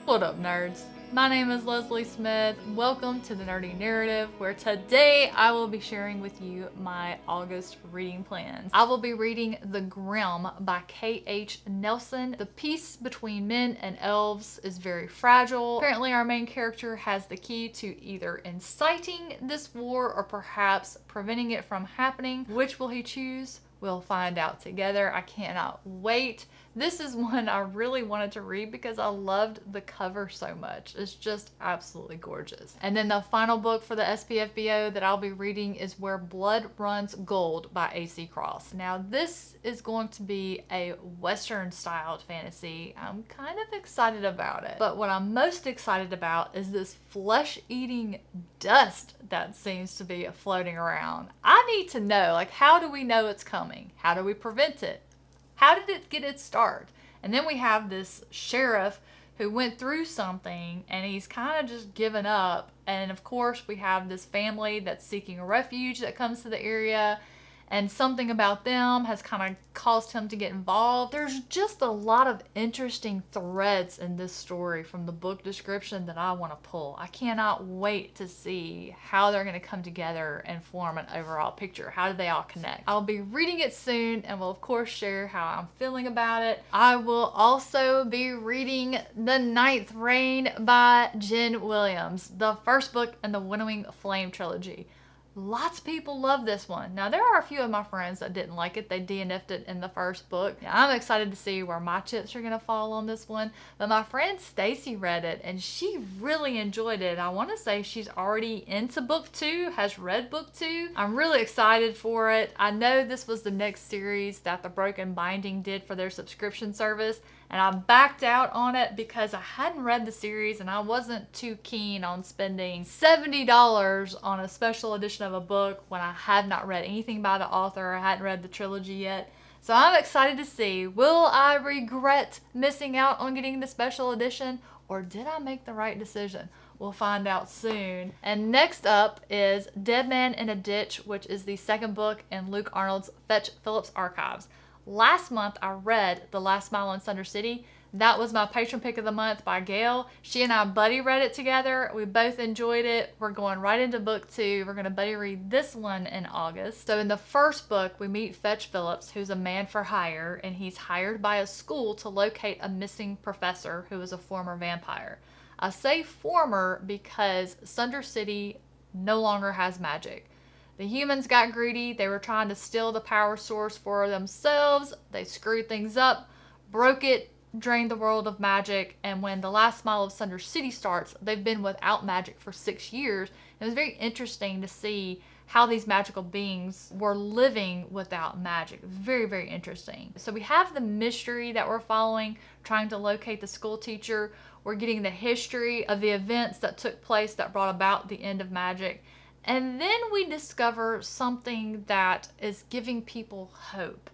What up, nerds? My name is Leslie Smith. Welcome to the Nerdy Narrative, where today I will be sharing with you my August reading plans. I will be reading The Grimm by K.H. Nelson. The peace between men and elves is very fragile. Apparently our main character has the key to either inciting this war or perhaps preventing it from happening. Which will he choose? We'll find out together. I cannot wait. This is one I really wanted to read because I loved the cover so much. It's just absolutely gorgeous. And then the final book for the SPFBO that I'll be reading is Where Blood Runs Gold by A.C. Cross. Now this is going to be a Western styled fantasy. I'm kind of excited about it. But what I'm most excited about is this flesh-eating dust that seems to be floating around. I need to know, like, how do we know it's coming? How do we prevent it? How did it get its start? And then we have this sheriff who went through something and he's kind of just given up. And of course we have this family that's seeking a refuge that comes to the area, and something about them has kind of caused him to get involved. There's just a lot of interesting threads in this story from the book description that I want to pull. I cannot wait to see how they're going to come together and form an overall picture. How do they all connect? I'll be reading it soon and will of course share how I'm feeling about it. I will also be reading The Ninth Reign by Jen Williams, the first book in the Winnowing Flame trilogy. Lots of people love this one. Now, there are a few of my friends that didn't like it. They DNF'd it in the first book. Now, I'm excited to see where my chips are going to fall on this one. But my friend Stacy read it, and she really enjoyed it. I want to say she's already into book 2, has read book 2. I'm really excited for it. I know this was the next series that the Broken Binding did for their subscription service, and I backed out on it because I hadn't read the series and I wasn't too keen on spending $70 on a special edition of a book when I had not read anything by the author. I hadn't read the trilogy yet. So I'm excited to see, will I regret missing out on getting the special edition, or did I make the right decision? We'll find out soon. And next up is Dead Man in a Ditch, which is the second book in Luke Arnold's Fetch Phillips Archives. Last month, I read The Last Mile in Thunder City. That was my patron pick of the month by Gail. She and I buddy read it together. We both enjoyed it. We're going right into book 2. We're going to buddy read this one in August. So in the first book, we meet Fetch Phillips, who's a man for hire, and he's hired by a school to locate a missing professor who is a former vampire. I say former because Thunder City no longer has magic. The humans got greedy. They were trying to steal the power source for themselves. They screwed things up, broke it, drained the world of magic, and when The Last Mile of Thunder City starts, they've been without magic for 6 years. It was very interesting to see how these magical beings were living without magic. Very, very interesting. So we have the mystery that we're following, trying to locate the school teacher. We're getting the history of the events that took place that brought about the end of magic. And then we discover something that is giving people hope.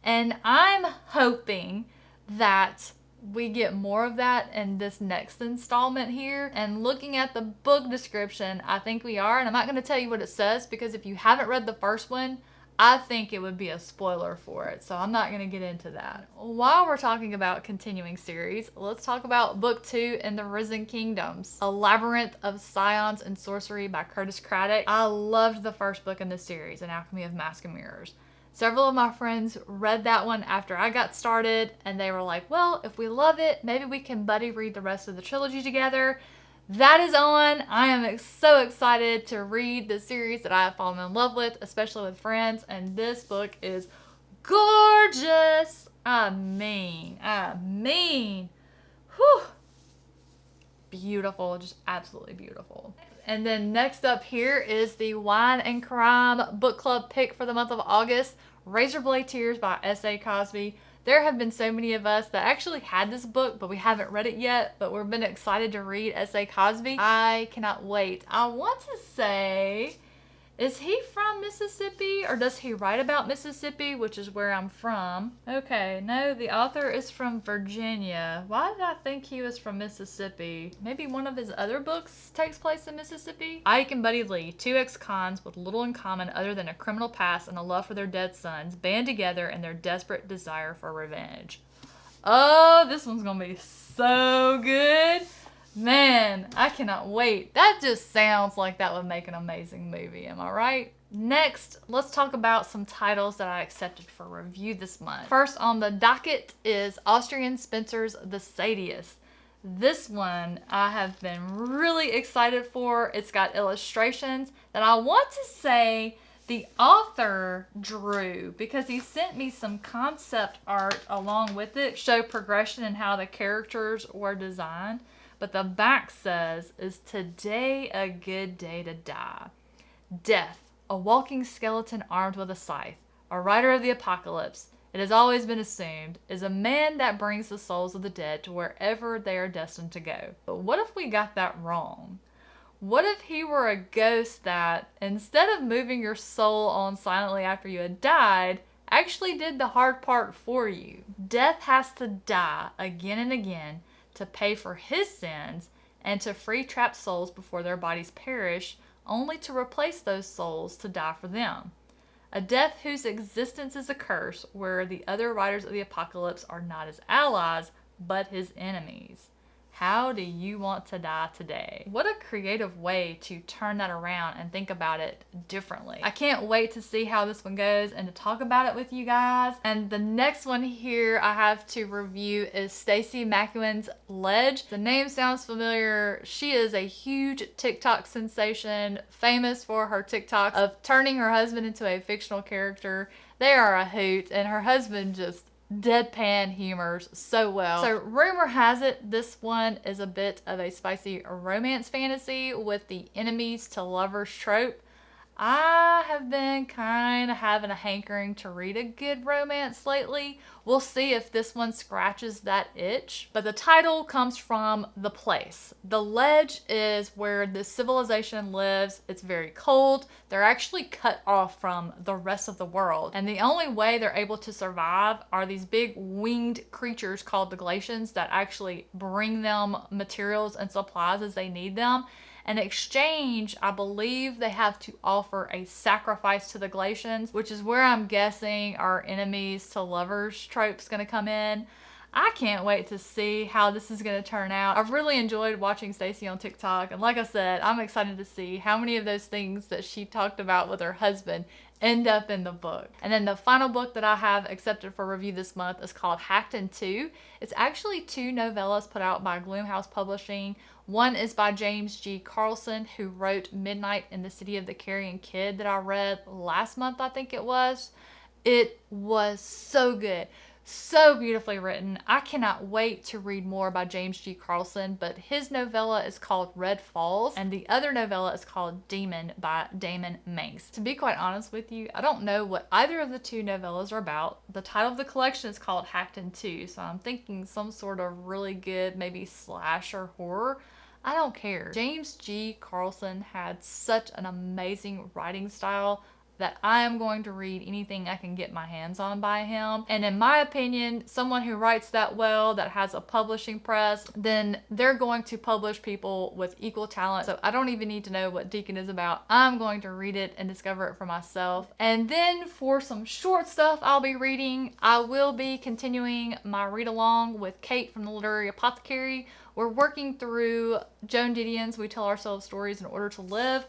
And I'm hoping that we get more of that in this next installment here. And looking at the book description, I think we are. And I'm not going to tell you what it says because if you haven't read the first one, I think it would be a spoiler for it. So I'm not going to get into that. While we're talking about continuing series, let's talk about book 2 in the Risen Kingdoms, A Labyrinth of Scions and Sorcery by Curtis Craddock. I loved the first book in the series, An Alchemy of Mask and Mirrors. Several of my friends read that one after I got started, and they were like, well, if we love it, maybe we can buddy read the rest of the trilogy together. That is on. I am so excited to read the series that I have fallen in love with, especially with friends, and this book is gorgeous. I mean, whew. Beautiful, just absolutely beautiful. And then next up here is the Wine and Crime book club pick for the month of August, Razorblade Tears by S.A. Cosby. There have been so many of us that actually had this book, but we haven't read it yet, but we've been excited to read S.A. Cosby. I cannot wait. I want to say, is he from Mississippi, or does he write about Mississippi, which is where I'm from? Okay, no, the author is from Virginia. Why did I think he was from Mississippi? Maybe one of his other books takes place in Mississippi? Ike and Buddy Lee, two ex-cons with little in common other than a criminal past and a love for their dead sons, band together in their desperate desire for revenge. Oh, this one's gonna be so good. Man, I cannot wait. That just sounds like that would make an amazing movie, am I right? Next, let's talk about some titles that I accepted for review this month. First on the docket is Austrian Spencer's The Sadius. This one I have been really excited for. It's got illustrations that I want to say the author drew, because he sent me some concept art along with it, show progression and how the characters were designed. But the back says, "Is today a good day to die? Death, a walking skeleton armed with a scythe, a rider of the apocalypse, it has always been assumed, is a man that brings the souls of the dead to wherever they are destined to go." But what if we got that wrong? What if he were a ghost that, instead of moving your soul on silently after you had died, actually did the hard part for you? Death has to die again and again to pay for his sins and to free trapped souls before their bodies perish, only to replace those souls to die for them. A death whose existence is a curse, where the other riders of the apocalypse are not his allies, but his enemies. How do you want to die today? What a creative way to turn that around and think about it differently. I can't wait to see how this one goes and to talk about it with you guys. And the next one here I have to review is Stacey McEwen's Ledge. The name sounds familiar. She is a huge TikTok sensation, famous for her TikTok of turning her husband into a fictional character. They are a hoot, and her husband just deadpan humors so well. So rumor has it this one is a bit of a spicy romance fantasy with the enemies to lovers trope. I have been kind of having a hankering to read a good romance lately. We'll see if this one scratches that itch. But the title comes from the place. The ledge is where the civilization lives. It's very cold. They're actually cut off from the rest of the world. And the only way they're able to survive are these big winged creatures called the glacians that actually bring them materials and supplies as they need them. In exchange, I believe they have to offer a sacrifice to the glacians, which is where I'm guessing our enemies to lovers trope's gonna come in. I can't wait to see how this is going to turn out. I've really enjoyed watching Stacey on TikTok, and like I said, I'm excited to see how many of those things that she talked about with her husband end up in the book. And then the final book that I have accepted for review this month is called Hackton 2. It's actually 2 novellas put out by Gloomhouse Publishing. One is by James G. Carlson, who wrote Midnight in the City of the Carrion Kid that I read last month, I think it was. It was so good. So beautifully written. I cannot wait to read more by James G. Carlson, but his novella is called Red Falls, and the other novella is called Demon by Damon Manx. To be quite honest with you, I don't know what either of the 2 novellas are about. The title of the collection is called Hackton 2, so I'm thinking some sort of really good, maybe slasher horror. I don't care. James G. Carlson had such an amazing writing style that I am going to read anything I can get my hands on by him. And in my opinion, someone who writes that well, that has a publishing press, then they're going to publish people with equal talent. So I don't even need to know what Deacon is about. I'm going to read it and discover it for myself. And then for some short stuff I'll be reading, I will be continuing my read along with Kate from the Literary Apothecary. We're working through Joan Didion's We Tell Ourselves Stories in Order to Live.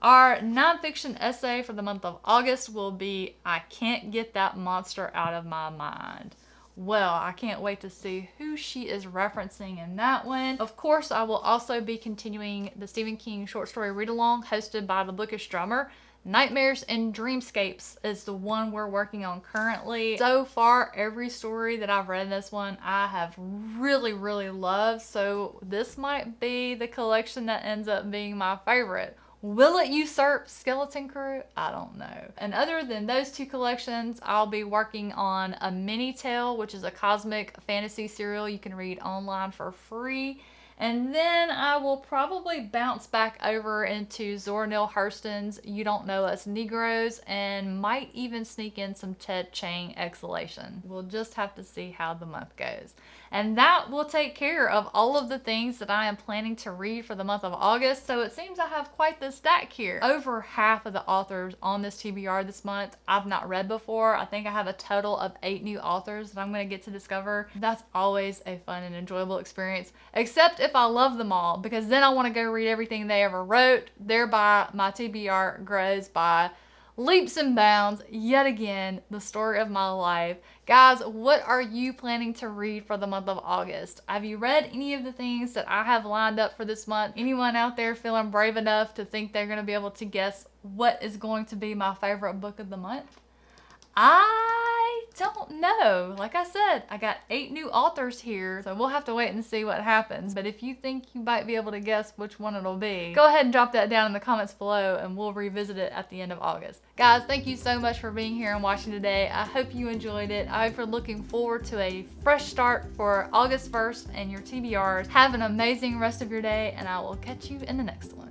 Our nonfiction essay for the month of August will be I Can't Get That Monster Out of My Mind. Well, I can't wait to see who she is referencing in that one. Of course, I will also be continuing the Stephen King short story read-along hosted by the Bookish Drummer. Nightmares and Dreamscapes is the one we're working on currently. So far, every story that I've read in this one, I have really, really loved. So this might be the collection that ends up being my favorite. Will it usurp Skeleton Crew? I don't know. And other than those 2 collections, I'll be working on A Mini Tale, which is a cosmic fantasy serial you can read online for free. And then I will probably bounce back over into Zora Neale Hurston's You Don't Know Us Negroes, and might even sneak in some Ted Chiang Exhalation. We'll just have to see how the month goes. And that will take care of all of the things that I am planning to read for the month of August. So it seems I have quite the stack here. Over half of the authors on this TBR this month I've not read before. I think I have a total of 8 new authors that I'm going to get to discover. That's always a fun and enjoyable experience, except if I love them all, because then I want to go read everything they ever wrote. Thereby my TBR grows by leaps and bounds. Yet again, the story of my life. Guys, what are you planning to read for the month of August? Have you read any of the things that I have lined up for this month? Anyone out there feeling brave enough to think they're going to be able to guess what is going to be my favorite book of the month? I don't know. Like I said, I got 8 new authors here, so we'll have to wait and see what happens. But if you think you might be able to guess which one it'll be, go ahead and drop that down in the comments below and we'll revisit it at the end of August. Guys, thank you so much for being here and watching today. I hope you enjoyed it. I hope you're looking forward to a fresh start for August 1st and your TBRs. Have an amazing rest of your day, and I will catch you in the next one.